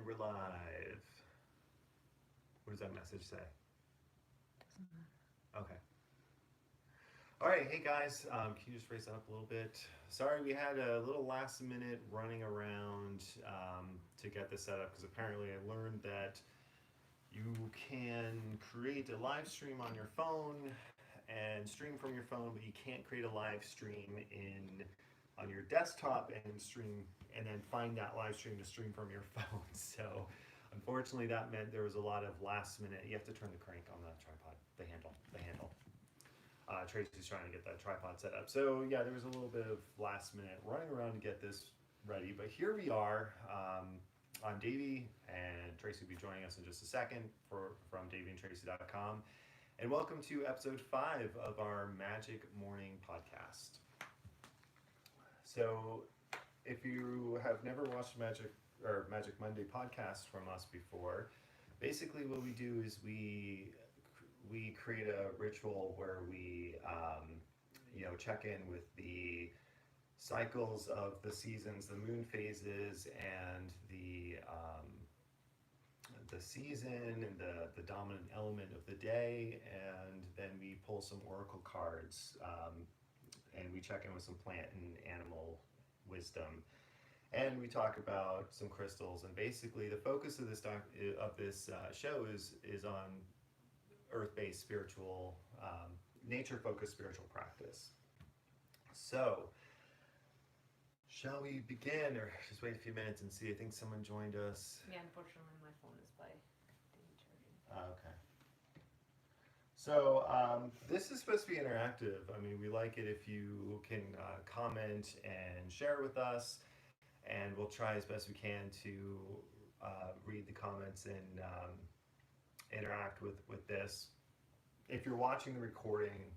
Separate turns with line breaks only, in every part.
And we're live. What does that message say?
Doesn't matter.
Okay. All right, hey guys, can you just raise that up a little bit? Sorry, we had a little last minute running around to get this set up because apparently I learned that you can create a live stream on your phone and stream from your phone, but you can't create a live stream on your desktop and stream and then find that live stream to stream from your phone. So unfortunately that meant there was a lot of last minute, you have to turn the crank on the tripod, the handle. Tracy's trying to get that tripod set up. So yeah, there was a little bit of last minute running around to get this ready, but here we are. I'm Davy, and Tracy will be joining us in just a second from davyandtracy.com. And welcome to episode 5 of our Magick Morning podcast. So if you have never watched Magick Monday podcast from us before, basically what we do is we create a ritual where we check in with the cycles of the seasons, the moon phases, and the season and the dominant element of the day, and then we pull some oracle cards, and we check in with some plant and animal wisdom, and we talk about some crystals. And basically the focus of this show is on earth-based spiritual, nature-focused spiritual practice. So, shall we begin, or just wait a few minutes and see? I think someone joined us.
Yeah, unfortunately, my phone is by charging.
Okay. So this is supposed to be interactive. I mean, we like it if you can comment and share with us, and we'll try as best we can to read the comments and interact with this. If you're watching the recording,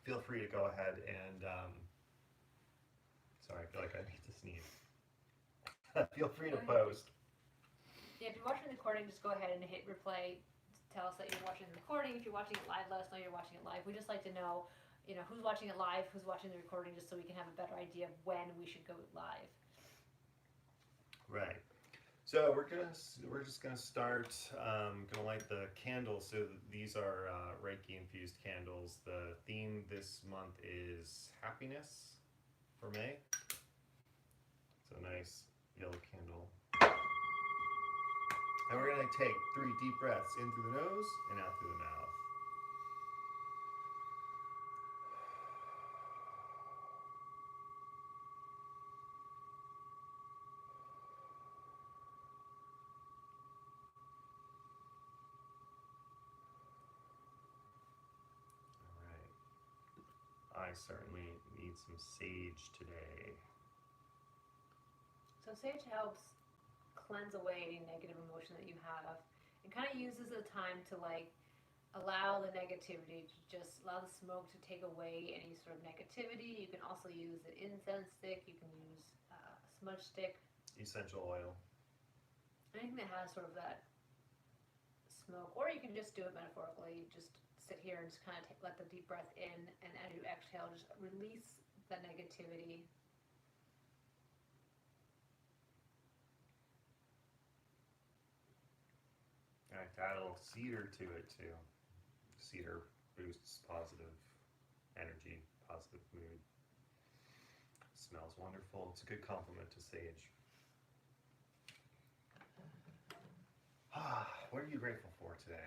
feel free to go ahead and sorry, I feel like I need to sneeze. Feel free to post.
Yeah, if you're watching the recording, just go ahead and hit replay. Tell us that you're watching the recording. If you're watching it live, let us know you're watching it live. We just like to know, who's watching it live, who's watching the recording, just so we can have a better idea of when we should go live.
Right. So we're just gonna start. Gonna light the candles. So these are Reiki infused candles. The theme this month is happiness for May. It's a nice yellow candle. And we're gonna take 3 deep breaths in through the nose and out through the mouth. I certainly need some sage today.
So sage helps cleanse away any negative emotion that you have. It kind of uses the time to allow the negativity to just allow the smoke to take away any sort of negativity. You can also use an incense stick. You can use a smudge stick.
Essential oil.
Anything that has sort of that smoke, or you can just do it metaphorically. Just sit here and just kind of let the deep breath in, and as you exhale, just release the negativity.
I add a little cedar to it too. Cedar boosts positive energy, positive mood. Smells wonderful. It's a good compliment to sage. What are you grateful for today?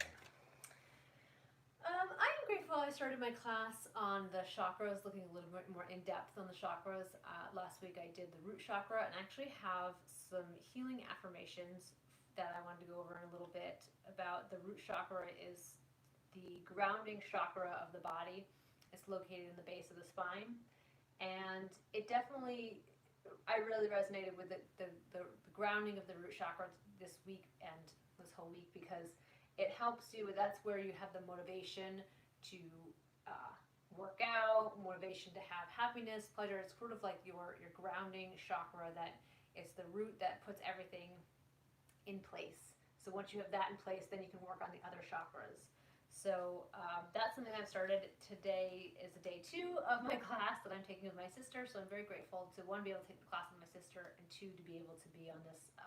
I am grateful I started my class on the chakras, looking a little bit more in depth on the chakras. Last week I did the root chakra, and I actually have some healing affirmations that I wanted to go over in a little bit about. The root chakra is the grounding chakra of the body. It's located in the base of the spine, and it definitely, I really resonated with the grounding of the root chakra this week and this whole week, because it helps you. That's where you have the motivation to work out, motivation to have happiness, pleasure. It's sort of like your grounding chakra, that it's the root that puts everything in place. So once you have that in place, then you can work on the other chakras. So that's something I've started. Today is day 2 of my class that I'm taking with my sister. So I'm very grateful to, 1, be able to take the class with my sister, and 2, to be able to be on this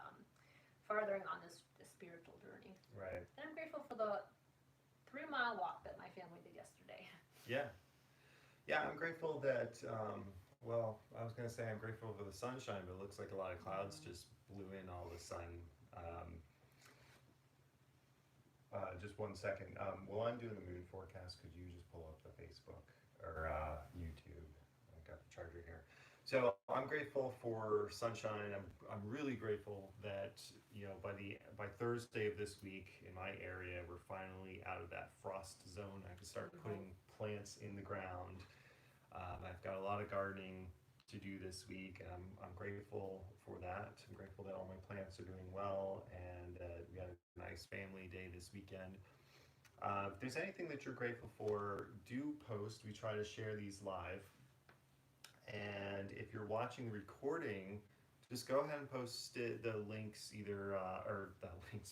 farthering on this spiritual journey.
Right.
And I'm grateful for the 3-mile walk that my family did yesterday.
Yeah. Yeah, I'm grateful that, well, I was going to say I'm grateful for the sunshine, but it looks like a lot of clouds just blew in all of a sudden. Just 1 second. While I'm doing the moon forecast, could you just pull up the Facebook or YouTube? I got the charger here. So I'm grateful for sunshine. I'm really grateful that by Thursday of this week in my area we're finally out of that frost zone. I can start putting plants in the ground. I've got a lot of gardening to do this week, and I'm grateful for that. I'm grateful that all my plants are doing well, and we had a nice family day this weekend. If there's anything that you're grateful for, do post. We try to share these live. And if you're watching the recording, just go ahead and post the links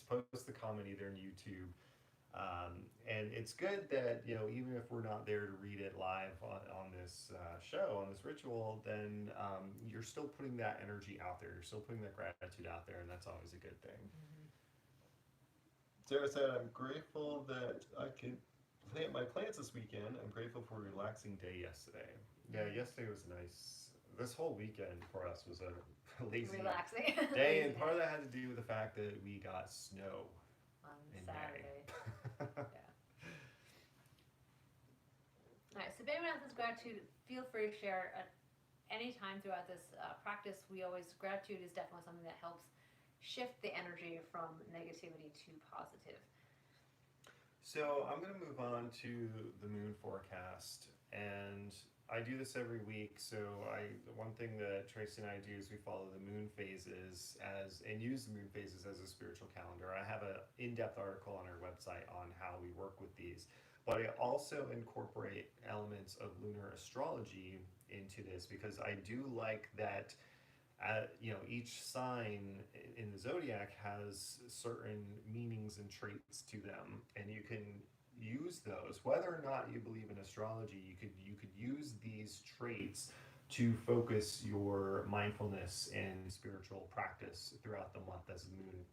post the comment either in YouTube. And it's good that, even if we're not there to read it live on this show, on this ritual, then you're still putting that energy out there. You're still putting that gratitude out there, and that's always a good thing. Sarah said, I'm grateful that I could plant my plants this weekend. I'm grateful for a relaxing day yesterday. Yeah, yesterday was nice. This whole weekend for us was a lazy
Relaxing
day, and part of that had to do with the fact that we got snow
on
in
Saturday.
May.
Yeah. All right. So if anyone else has gratitude, feel free to share at any time throughout this practice. Gratitude is definitely something that helps shift the energy from negativity to positive.
So I'm going to move on to the moon forecast, and I do this every week. So one thing that Tracy and I do is we follow the moon phases and use the moon phases as a spiritual calendar. I have an in-depth article on our website on how we work with these, but I also incorporate elements of lunar astrology into this because I do like that. Each sign in the zodiac has certain meanings and traits to them, and you can use those. Whether or not you believe in astrology, you could use these traits to focus your mindfulness and spiritual practice throughout the month as the moon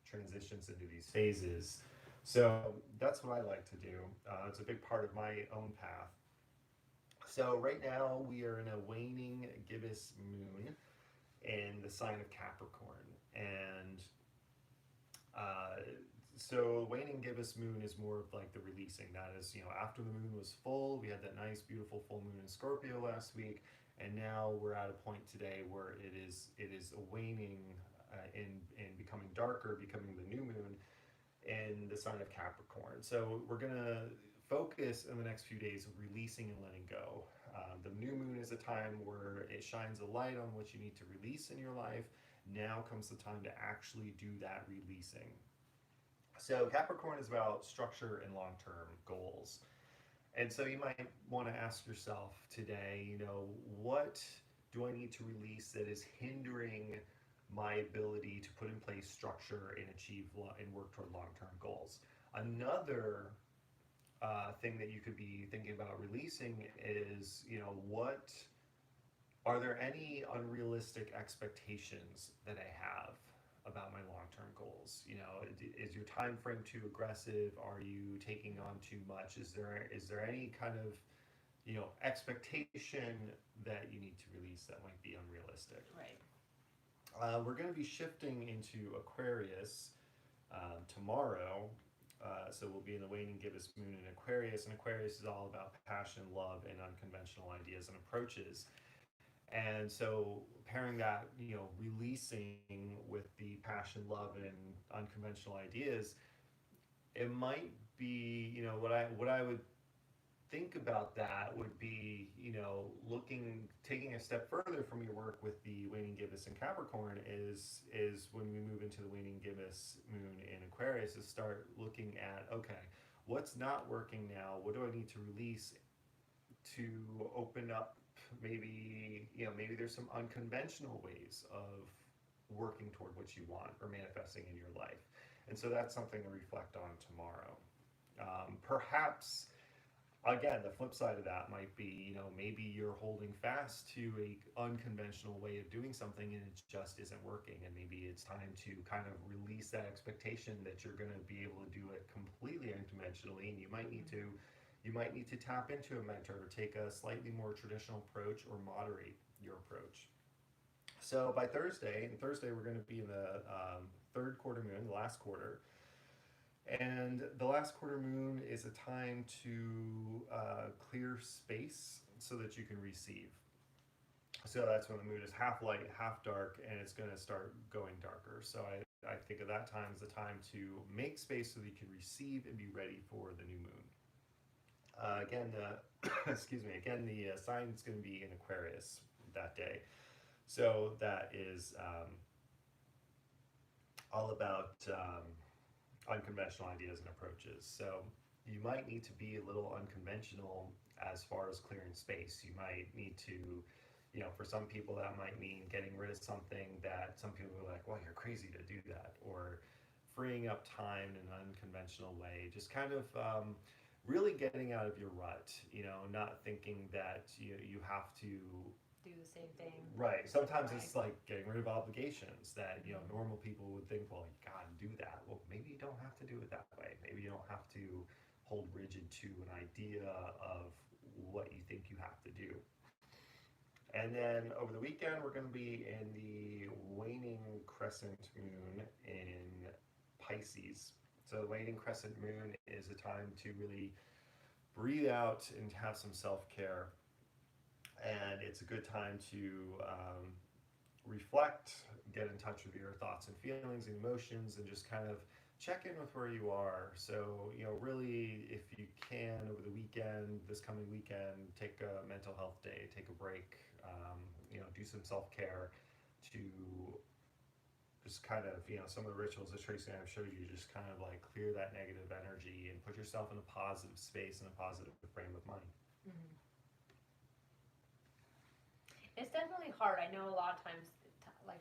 transitions into these phases. So that's what I like to do. It's a big part of my own path. So right now we are in a waning gibbous moon in the sign of Capricorn, and so waning gibbous moon is more of like the releasing. That is, after the moon was full, we had that nice beautiful full moon in Scorpio last week, and now we're at a point today where it is a waning in becoming darker, becoming the new moon in the sign of Capricorn. So we're gonna focus in the next few days of releasing and letting go. The new moon is a time where it shines a light on what you need to release in your life. Now comes the time to actually do that releasing. So Capricorn is about structure and long-term goals. And so you might want to ask yourself today, what do I need to release that is hindering my ability to put in place structure and achieve and work toward long-term goals? Another thing that you could be thinking about releasing is, what are there any unrealistic expectations that I have about my long-term goals? Is your time frame too aggressive? Are you taking on too much? Is there any kind of expectation that you need to release that might be unrealistic?
Right.
We're going to be shifting into Aquarius tomorrow. So we'll be in the waning gibbous moon in Aquarius, and Aquarius is all about passion, love, and unconventional ideas and approaches. And so pairing that, releasing with the passion, love, and unconventional ideas, it might be, what I would think about that would be, taking a step further from your work with the waning gibbous in Capricorn is when we move into the waning gibbous moon in Aquarius, is start looking at, okay, what's not working now? What do I need to release to open up? Maybe there's some unconventional ways of working toward what you want or manifesting in your life. And so that's something to reflect on tomorrow. Perhaps again, the flip side of that might be, maybe you're holding fast to a unconventional way of doing something and it just isn't working. And maybe it's time to kind of release that expectation that you're going to be able to do it completely unconventionally. And you might need to tap into a mentor or take a slightly more traditional approach or moderate your approach. So by Thursday we're going to be in the third quarter moon, the last quarter. And the last quarter moon is a time to clear space so that you can receive. So that's when the moon is half light, half dark, and it's going to start going darker. So I think of that time as the time to make space so that you can receive and be ready for the new moon. Again, excuse me. Again, the sign is going to be in Aquarius that day. So that is all about unconventional ideas and approaches. So you might need to be a little unconventional as far as clearing space. You might need to, for some people that might mean getting rid of something that some people are like, well, you're crazy to do that, or freeing up time in an unconventional way. Just kind of really getting out of your rut, not thinking that you have to
do the same thing.
Right. Sometimes it's like getting rid of obligations that, normal people would think, well, you gotta do that. Well, maybe you don't have to do it that way. Maybe you don't have to hold rigid to an idea of what you think you have to do. And then over the weekend, we're going to be in the waning crescent moon in Pisces. So the waning crescent moon is a time to really breathe out and have some self-care. And it's a good time to reflect, get in touch with your thoughts and feelings and emotions, and just kind of check in with where you are. So, really, if you can, over the weekend, this coming weekend, take a mental health day, take a break, do some self-care to just kind of, some of the rituals that Tracy and I have showed you, just kind of like clear that negative energy and put yourself in a positive space and a positive frame of mind.
Mm-hmm. It's definitely hard. I know a lot of times, like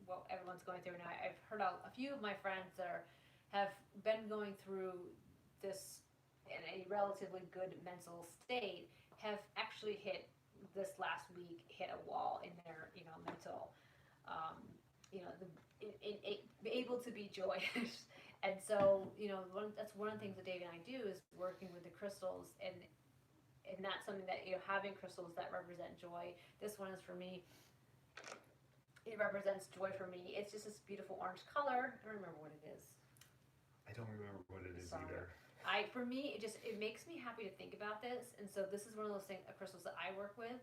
what everyone's going through now. I've heard a few of my friends that have been going through this in a relatively good mental state, have actually this last week hit a wall in their mental, able to be joyous. And so that's one of the things that Davy and I do is working with the crystals, and that's something that having crystals that represent joy. This one is for me. It represents joy for me. It's just this beautiful orange color. I don't remember what it is.
I don't remember what it is either.
For me, it makes me happy to think about this, and so this is one of those crystals that I work with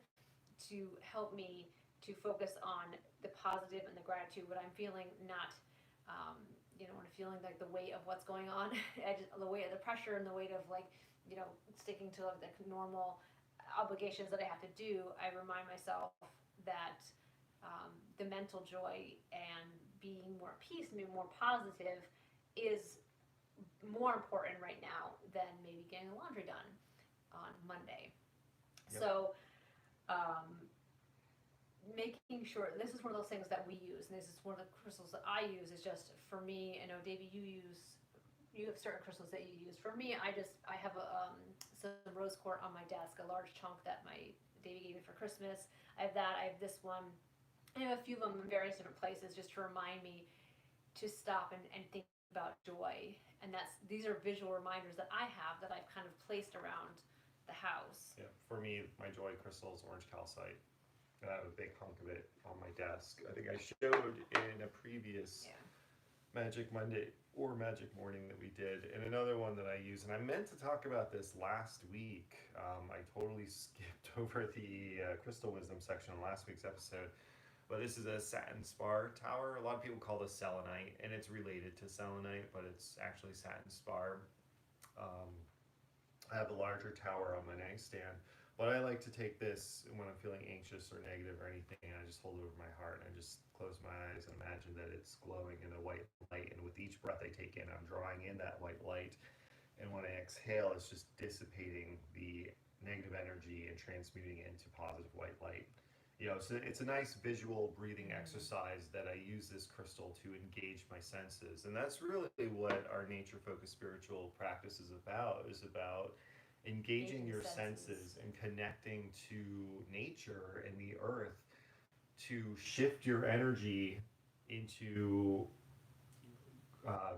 to help me to focus on the positive and the gratitude, what I'm feeling, not when I'm feeling like the weight of what's going on, the weight of the pressure and the weight of sticking to the normal obligations that I have to do. I remind myself that the mental joy and being more at peace and being more positive is more important right now than maybe getting the laundry done on Monday. Yep. So making sure, this is one of those things that we use, and this is one of the crystals that I use, is just for me. I know, Davy, you have certain crystals that you use. For me, I have some rose quartz on my desk, a large chunk that Davy gave me for Christmas. I have that. I have this one. I have a few of them in various different places just to remind me to stop and think about joy. And these are visual reminders that I have that I've kind of placed around the house.
Yeah, for me, my joy crystal is orange calcite. I have a big hunk of it on my desk. I think I showed in a previous Magic Monday or Magic Morning that we did, and another one that I use. And I meant to talk about this last week. I totally skipped over the crystal wisdom section in last week's episode. But this is a Satin Spar tower. A lot of people call this selenite, and it's related to selenite, but it's actually Satin Spar. I have a larger tower on my nightstand. But I like to take this when I'm feeling anxious or negative or anything, and I just hold it over my heart and I just close my eyes and imagine that it's glowing in a white light. And with each breath I take in, I'm drawing in that white light. And when I exhale, it's just dissipating the negative energy and transmuting it into positive white light. So it's a nice visual breathing exercise that I use this crystal to engage my senses. And that's really what our nature-focused spiritual practice is about engaging
Engaging
your
senses.
senses and connecting to nature and the earth to shift your energy into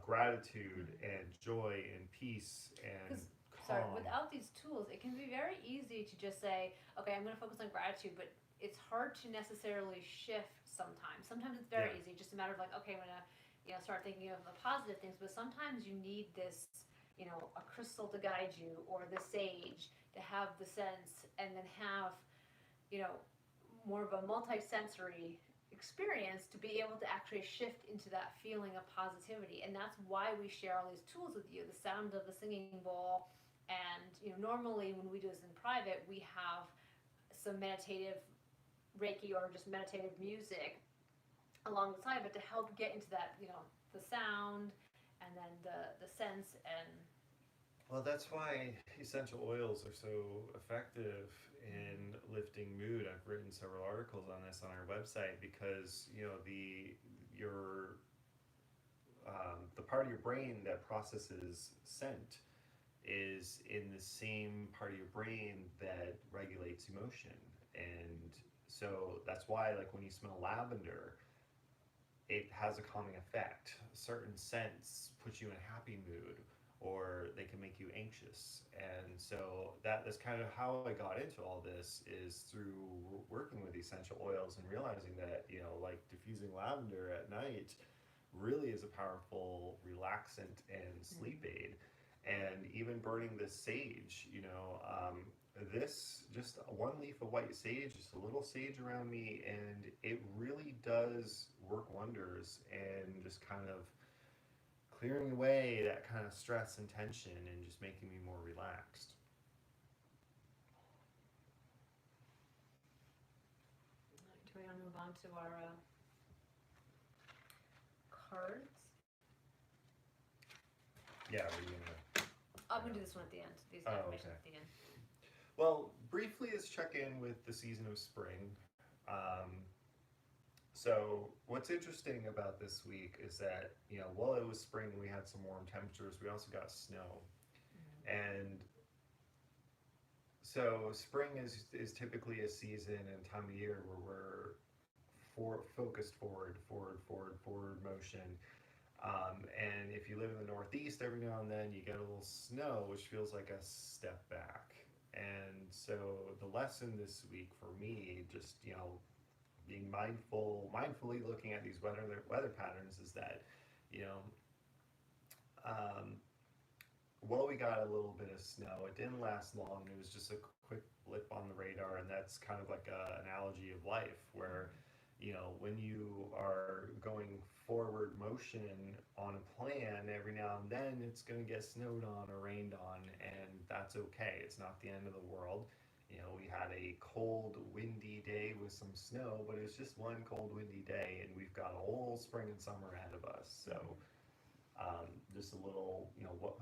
gratitude and joy and peace and
Because, sorry,
calm.
without these tools, it can be very easy to just say, okay, I'm going to focus on gratitude, but it's hard to necessarily shift sometimes. Sometimes it's
Yeah.
very easy, just a matter of like, okay, I'm going to, start thinking of the positive things, but sometimes you need this, a crystal to guide you or the sage to have the sense and then have, you know, more of a multi-sensory experience to be able to actually shift into that feeling of positivity. And that's why we share all these tools with you, the sound of the singing bowl. And normally when we do this in private, we have some meditative Reiki or just meditative music alongside, but to help get into that, the sound and then the sense and
Well, that's why essential oils are so effective in lifting mood. I've written several articles on this on our website because your the part of your brain that processes scent is in the same part of your brain that regulates emotion, and so that's why, like, when you smell lavender, it has a calming effect. Certain scents put you in a happy mood, or they can make you anxious. And so that's kind of how I got into all this, is through working with essential oils and realizing that, like diffusing lavender at night really is a powerful relaxant and sleep aid. And even burning this sage, this just one leaf of white sage, just a little sage around me, and it really does work wonders and just kind of clearing away that kind of stress and tension and just making me more relaxed.
do we want to move on to our cards?
Yeah, we're gonna.
I'm going to do this one at the end. These
Oh,
affirmations
okay.
at the end.
Well, briefly, let's check in with the season of spring. Um, so, what's interesting about this week is that, while it was spring, we had some warm temperatures, we also got snow. And so, spring is typically a season and time of year where we're focused forward motion. And if you live in the Northeast, every now and then you get a little snow, which feels like a step back. And so the lesson this week for me, just being mindfully looking at these weather patterns, is that you know, um, well, we got a little bit of snow. It didn't last long. It was just a quick blip on the radar, and that's kind of like an analogy of life, where when you are going forward motion on a plan, every now and then it's going to get snowed on or rained on, and that's okay. It's not the end of the world. We had a cold, windy day with some snow, but it's just one cold, windy day, and we've got a whole spring and summer ahead of us. So, just a little, what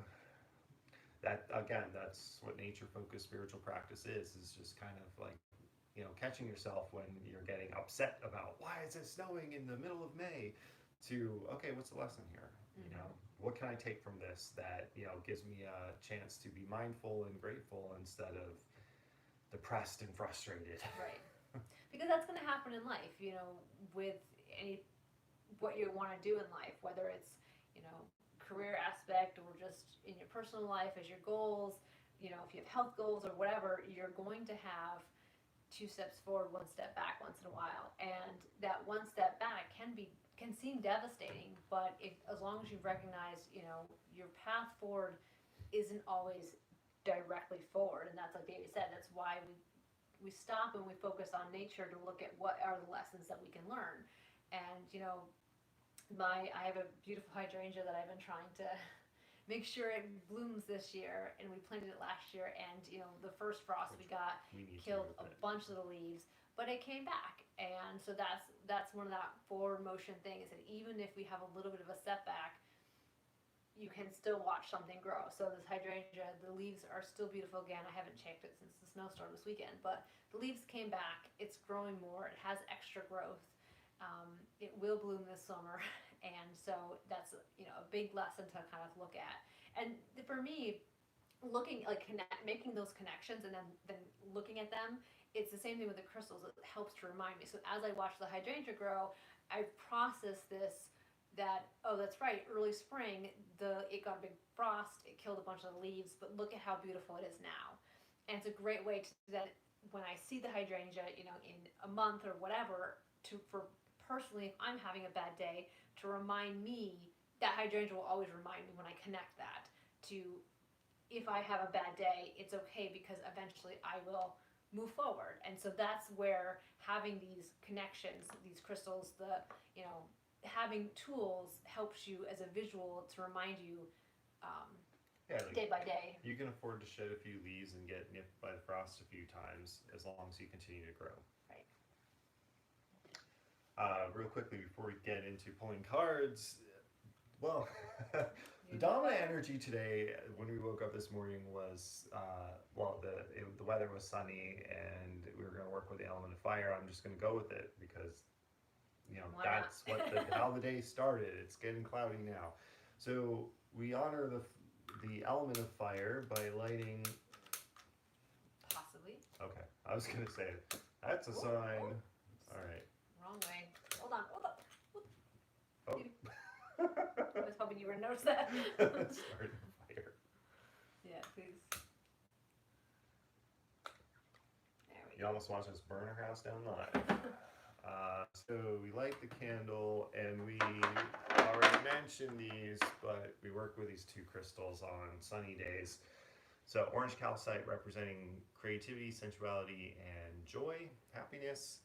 that again, that's what nature-focused spiritual practice is just kind of like, catching yourself when you're getting upset about why is it snowing in the middle of May, to, okay, what's the lesson here? What can I take from this that gives me a chance to be mindful and grateful instead of depressed and frustrated.
Right. Because that's going to happen in life, with any what you want to do in life, whether it's, career aspect or just in your personal life as your goals, if you have health goals or whatever, you're going to have two steps forward, one step back once in a while. And that one step back can seem devastating, but as long as you recognize, your path forward isn't always directly forward. And that's like Davy said, that's why we stop and we focus on nature to look at what are the lessons that we can learn. And I have a beautiful hydrangea that I've been trying to make sure it blooms this year, and we planted it last year, and the first frost we got killed a bunch of the leaves, but it came back. And so that's one of that forward motion thing, is that even if we have a little bit of a setback, you can still watch something grow. So this hydrangea, the leaves are still beautiful again. I haven't checked it since the snowstorm this weekend, but the leaves came back. It's growing more. It has extra growth. It will bloom this summer, and so that's a big lesson to kind of look at. And for me, looking like making those connections and then looking at them. It's the same thing with the crystals. It helps to remind me. So as I watch the hydrangea grow, I process this, that, oh, that's right, early spring, it got a big frost, it killed a bunch of the leaves, but look at how beautiful it is now. And it's a great way to that when I see the hydrangea, in a month or whatever, for personally, if I'm having a bad day, to remind me, that hydrangea will always remind me when I connect that to, if I have a bad day, it's okay because eventually I will move forward. And so that's where having these connections, these crystals, having tools helps you as a visual to remind you,
Yeah, like
day by day.
you can afford to shed a few leaves and get nipped by the frost a few times as long as you continue to grow.
Right.
Real quickly before we get into pulling cards, well, the dominant energy today when we woke up this morning was, the weather was sunny and we were going to work with the element of fire. I'm just going to go with it because,
Why
that's
not?
how the day started. It's getting cloudy now. So we honor the element of fire by lighting.
Possibly.
Okay, I was going to say, that's a sign. All right.
Wrong way. Hold on.
Oh.
I was hoping you were gonna notice that.
Starting a fire.
Yeah, please. There we
You
go.
almost watched us burn our house down live. So we light the candle, and we already mentioned these, but we work with these two crystals on sunny days. So orange calcite representing creativity, sensuality, and joy, happiness.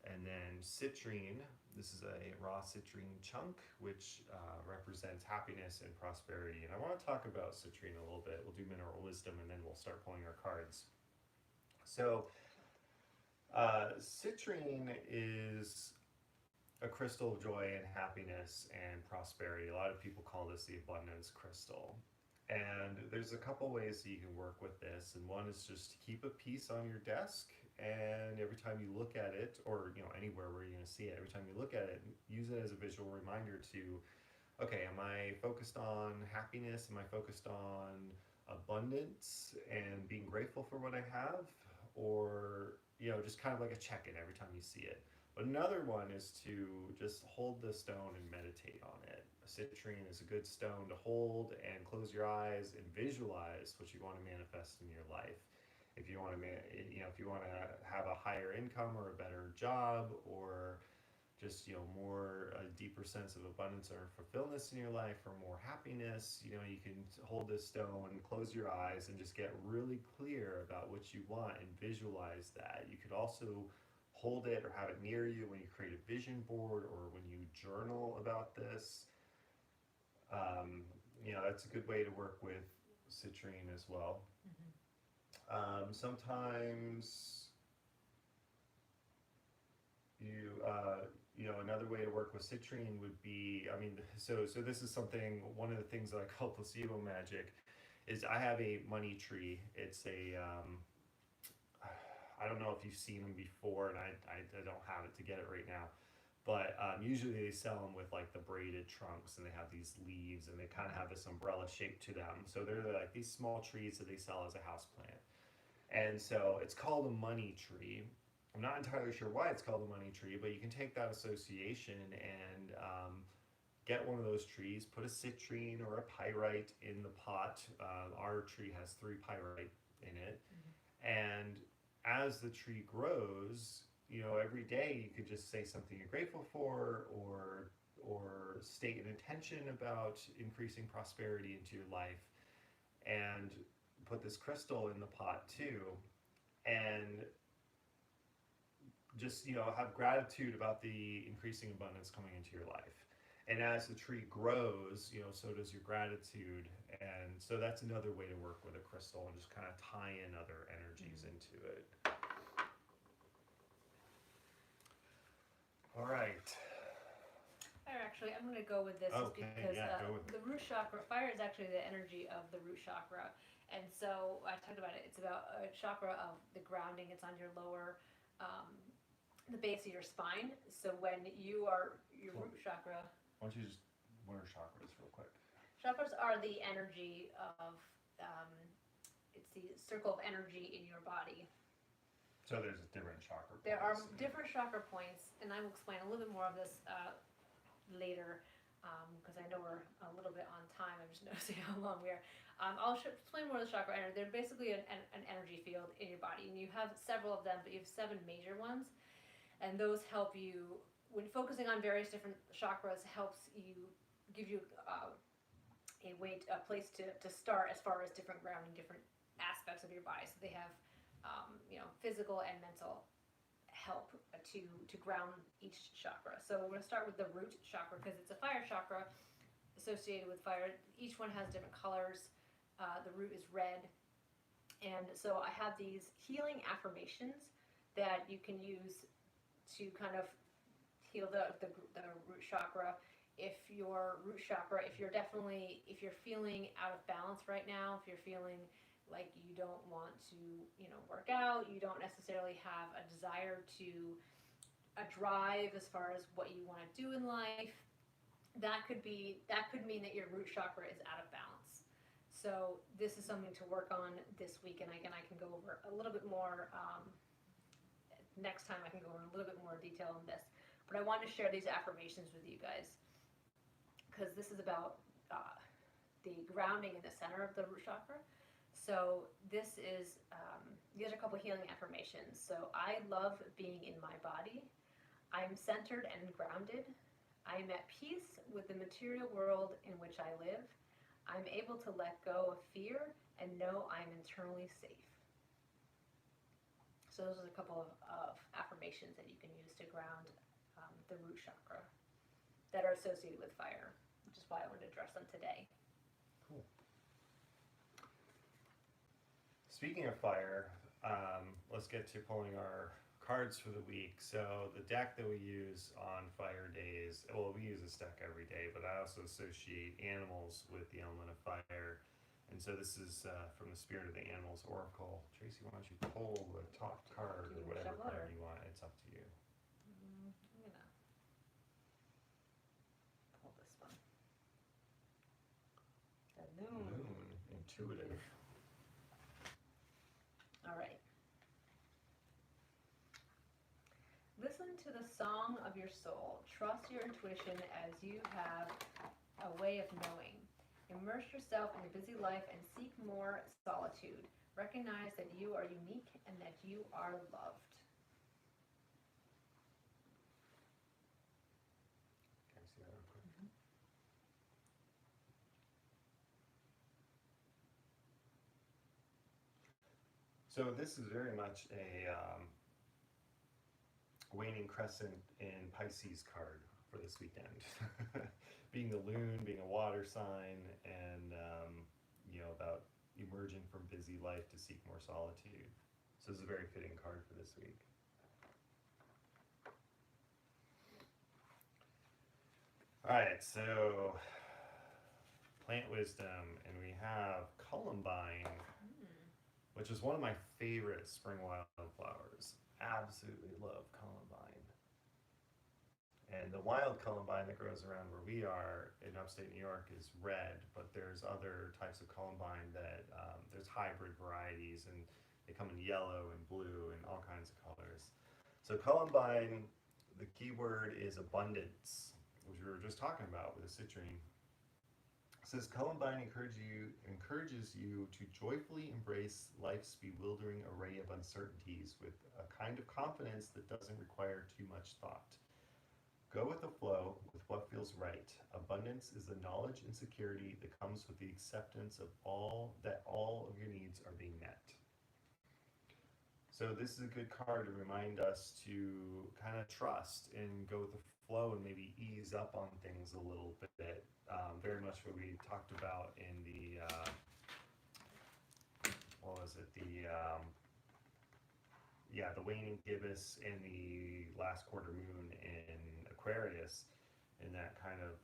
And then citrine, this is a raw citrine chunk, which represents happiness and prosperity. And I want to talk about citrine a little bit. We'll do mineral wisdom, and then we'll start pulling our cards. So citrine is a crystal of joy and happiness and prosperity. A lot of people call this the abundance crystal. And there's a couple ways that you can work with this. And one is just to keep a piece on your desk, and every time you look at it, or anywhere where you're going to see it, every time you look at it, use it as a visual reminder to, okay, am I focused on happiness? Am I focused on abundance and being grateful for what I have? Or, just kind of like a check-in every time you see it. But another one is to just hold the stone and meditate on it. A citrine is a good stone to hold and close your eyes and visualize what you want to manifest in your life. If you want to, if you want to have a higher income or a better job, or just more a deeper sense of abundance or fulfillment in your life, or more happiness, you can hold this stone, close your eyes, and just get really clear about what you want and visualize that. You could also hold it or have it near you when you create a vision board or when you journal about this. That's a good way to work with citrine as well. Sometimes another way to work with citrine would be, so this is something, one of the things that I call placebo magic, is I have a money tree. It's I don't know if you've seen them before, and I don't have it to get it right now, but usually they sell them with like the braided trunks, and they have these leaves, and they kind of have this umbrella shape to them. So they're like these small trees that they sell as a house plant. And so it's called a money tree. I'm not entirely sure why it's called a money tree, but you can take that association and get one of those trees, put a citrine or a pyrite in the pot. Our tree has 3 pyrite in it. And as the tree grows, every day you could just say something you're grateful for, or state an intention about increasing prosperity into your life, and put this crystal in the pot too, and just have gratitude about the increasing abundance coming into your life. And as the tree grows, so does your gratitude. And so that's another way to work with a crystal and just kind of tie in other energies into it. All right.
Actually, I'm going to go with this
Okay,
because
go with it.
the root chakra, fire is actually the energy of the root chakra. And so I talked about it. It's about a chakra of the grounding. It's on your lower, the base of your spine. So when you are, your root chakra.
Why don't you just, what are chakras real quick?
Chakras are the energy of it's the circle of energy in your body.
So there's different chakra points.
There are different chakra points, and I will explain a little bit more of this later, because I know we're a little bit on time. I'm just noticing how long we are. I'll explain more of the chakra energy. They're basically an energy field in your body, and you have several of them, but you have 7 major ones, and those help you, when focusing on various different chakras, helps you, give you a place to start as far as different grounding, different aspects of your body. So they have physical and mental help to ground each chakra. So we're going to start with the root chakra because it's a fire chakra associated with fire. Each one has different colors. The root is red. And so I have these healing affirmations that you can use to kind of heal the root chakra. If you're feeling out of balance right now, if you're feeling like you don't want to, work out, you don't necessarily have a desire to a drive as far as what you want to do in life, that could mean that your root chakra is out of balance. So this is something to work on this week, and again, I can go over a little bit more next time. I can go over a little bit more detail on this, but I want to share these affirmations with you guys because this is about the grounding in the center of the root chakra. So this is, these are a couple healing affirmations. So I love being in my body. I'm centered and grounded. I'm at peace with the material world in which I live. I'm able to let go of fear and know I'm internally safe. So those are a couple of affirmations that you can use to ground the root chakra that are associated with fire, which is why I wanted to address them today.
Cool. Speaking of fire, let's get to pulling our cards for the week. So the deck that we use on fire days, well, we use this deck every day, but I also associate animals with the element of fire. And so this is from the Spirit of the Animals Oracle. Tracy, why don't you pull the top card or whatever card you want? It's up to you.
I'm going to pull this one. The moon.
Intuitive.
All right. Listen to the song of your soul. Trust your intuition as you have a way of knowing. Immerse yourself in your busy life and seek more solitude. Recognize that you are unique and that you are loved.
Can I see that real quick?
Mm-hmm.
So this is very much a Waning Crescent in Pisces card for this weekend. Being the loon, being a water sign, and about emerging from busy life to seek more solitude. So this is a very fitting card for this week. All right, so plant wisdom, and we have columbine, which is one of my favorite spring wildflowers. Absolutely love columbine. And the wild columbine that grows around where we are in upstate New York is red, but there's other types of columbine that there's hybrid varieties, and they come in yellow and blue and all kinds of colors. So columbine, the key word is abundance, which we were just talking about with the citrine. It says columbine encourages you to joyfully embrace life's bewildering array of uncertainties with a kind of confidence that doesn't require too much thought. Go with the flow with what feels right. Abundance is the knowledge and security that comes with the acceptance of all of your needs are being met. So this is a good card to remind us to kind of trust and go with the flow and maybe ease up on things a little bit. Very much what we talked about in the the waning gibbous and the last quarter moon in Aquarius, in that kind of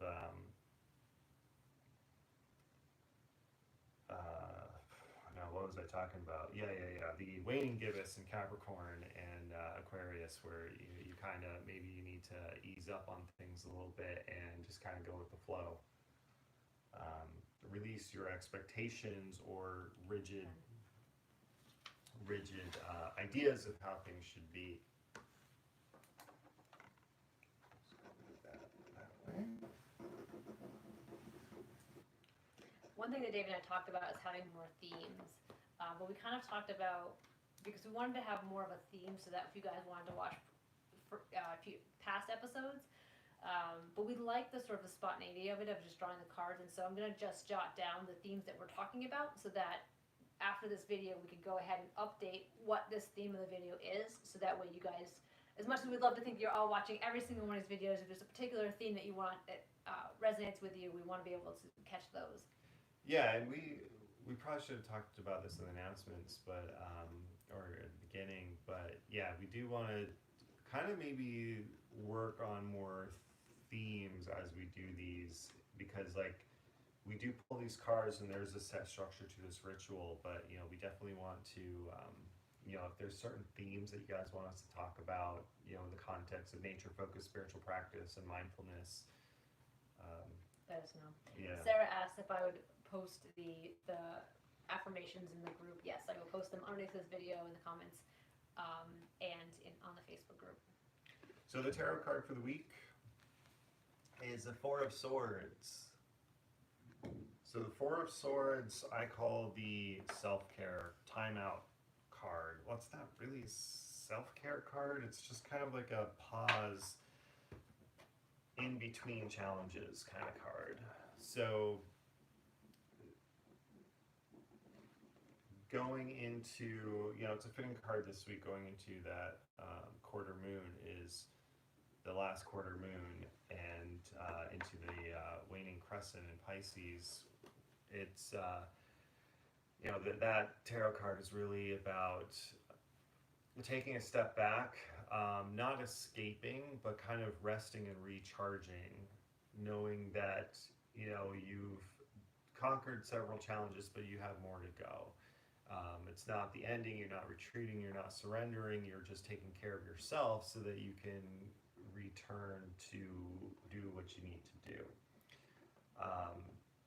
what was I talking about? The waning gibbous in Capricorn and Aquarius, where you kind of maybe you need to ease up on things a little bit and just kind of go with the flow. release your expectations or rigid ideas of how things should be.
One thing that David and I talked about is having more themes, but we kind of talked about, because we wanted to have more of a theme so that if you guys wanted to watch past episodes, but we like the sort of the spontaneity of it, of just drawing the cards, and so I'm going to just jot down the themes that we're talking about so that after this video we can go ahead and update what this theme of the video is, so that way you guys, as much as we'd love to think you're all watching every single one of these videos, if there's a particular theme that you want that resonates with you, we want to be able to catch those.
Yeah, and we probably should have talked about this in the announcements, but or at the beginning, but yeah, we do want to kind of maybe work on more themes as we do these, because like we do pull these cards and there's a set structure to this ritual, but you know, we definitely want to you know, if there's certain themes that you guys want us to talk about, you know, in the context of nature focused spiritual practice and mindfulness,
Let us know.
yeah.
Sarah asked if I would post the affirmations in the group. Yes, I will post them underneath this video in the comments, and on the Facebook group.
So the tarot card for the week is the Four of Swords. So the Four of Swords I call the self-care timeout card. What's that really self-care card? It's just kind of like a pause in between challenges kind of card. So going into, you know, it's a fitting card this week, going into that quarter moon is the last quarter moon, and into the waning crescent in Pisces. It's, you know, that tarot card is really about taking a step back, not escaping, but kind of resting and recharging, knowing that, you know, you've conquered several challenges, but you have more to go. It's not the ending, you're not retreating, you're not surrendering, you're just taking care of yourself so that you can return to do what you need to do.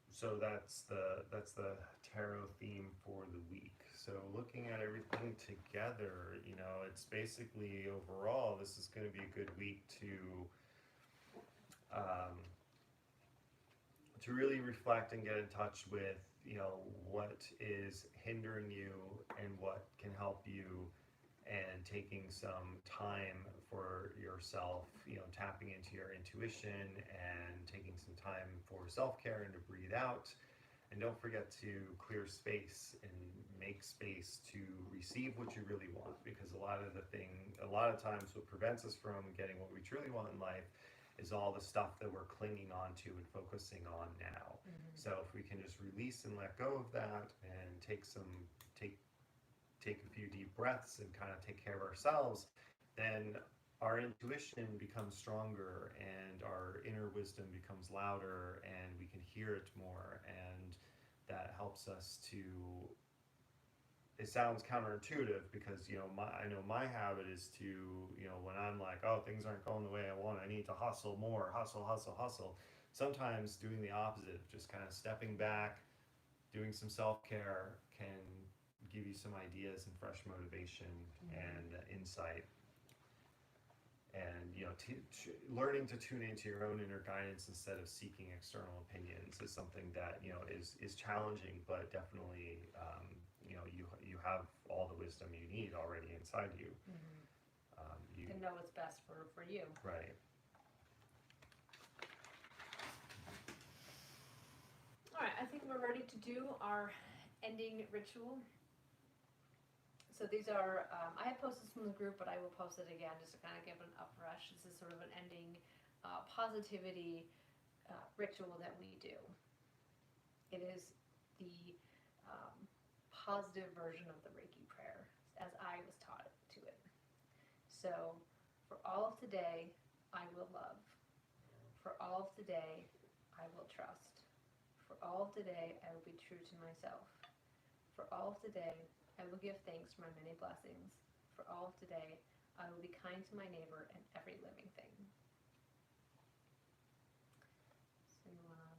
So that's the tarot theme for the week. So looking at everything together, you know, it's basically overall, this is going to be a good week to really reflect and get in touch with, you know, what is hindering you and what can help you, and taking some time for yourself, you know, tapping into your intuition and taking some time for self-care and to breathe out. And don't forget to clear space and make space to receive what you really want, because a lot of times what prevents us from getting what we truly want in life is all the stuff that we're clinging on to and focusing on now. Mm-hmm. So if we can just release and let go of that and take a few deep breaths and kind of take care of ourselves, then our intuition becomes stronger and our inner wisdom becomes louder and we can hear it more, and that helps us to, it sounds counterintuitive because, you know, I know my habit is to, you know, when I'm like, oh, things aren't going the way I want, I need to hustle more, hustle. Sometimes doing the opposite, just kind of stepping back, doing some self-care can give you some ideas and fresh motivation and insight. And, you know, learning to tune into your own inner guidance instead of seeking external opinions is something that, you know, is challenging, but definitely, you know, you have all the wisdom you need already inside you. Mm-hmm.
You can know what's best for you.
Right.
All right, I think we're ready to do our ending ritual. So these are, I had posted this from the group, but I will post it again just to kind of give it an uprush. This is sort of an ending positivity ritual that we do. It is the positive version of the Reiki prayer, as I was taught to it. So, for all of today, I will love. For all of today, I will trust. For all of today, I will be true to myself. For all of today, I will give thanks for my many blessings. For all of today, I will be kind to my neighbor and every living thing. So you want to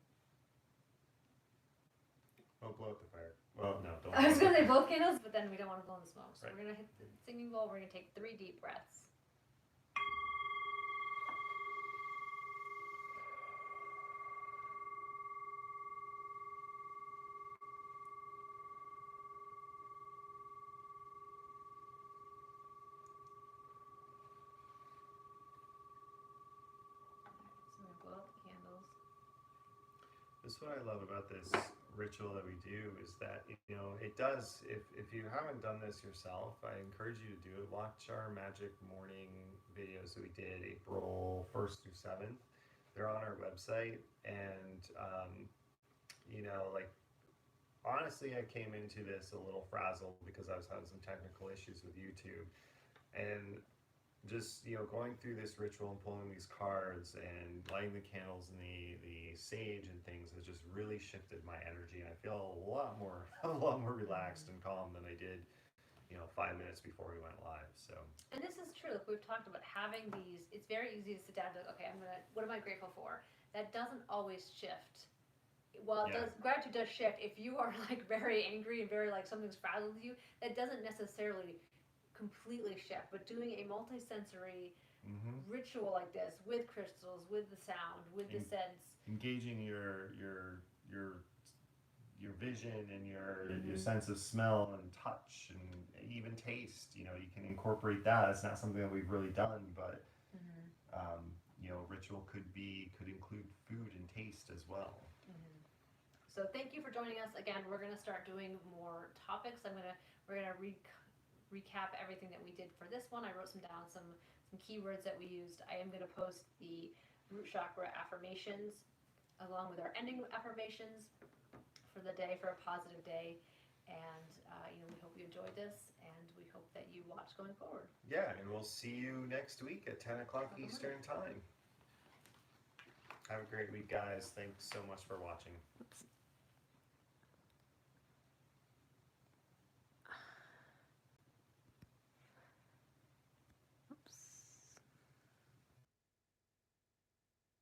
blow out the fire. Well, no, don't.
I was going to say both candles, but then we don't want to blow in the smoke. So
Right.
we're going to hit the singing bowl. We're going to take 3 deep breaths. So we're going to blow out the candles.
This is what I love about this ritual that we do is that, you know, it does, if you haven't done this yourself, I encourage you to do it. Watch our Magick morning videos that we did April 1st through 7th. They're on our website, and you know, like, honestly, I came into this a little frazzled because I was having some technical issues with YouTube, and just, you know, going through this ritual and pulling these cards and lighting the candles and the sage and things has just really shifted my energy, and I feel a lot more relaxed and calm than I did, you know, 5 minutes before we went live. So,
and this is true. Like we've talked about having these. It's very easy to sit down and be like, okay, what am I grateful for? That doesn't always shift. Well, it does, gratitude does shift. If you are like very angry and very like something's frazzled you, that doesn't necessarily completely shift. But doing a multi-sensory ritual like this with crystals, with the sound, with the sense,
engaging your vision and your sense of smell and touch and even taste. You know, you can incorporate that. It's not something that we've really done, but you know, ritual could include food and taste as well.
So thank you for joining us again. We're going to start doing more topics. We're gonna recap everything that we did for this one. I wrote some keywords that we used. I am going to post the root chakra affirmations along with our ending affirmations for the day, for a positive day. And you know, we hope you enjoyed this, and we hope that you watch going forward.
Yeah, and we'll see you next week at 10 o'clock Eastern Time. Have a great week, guys. Thanks so much for watching.
Oops.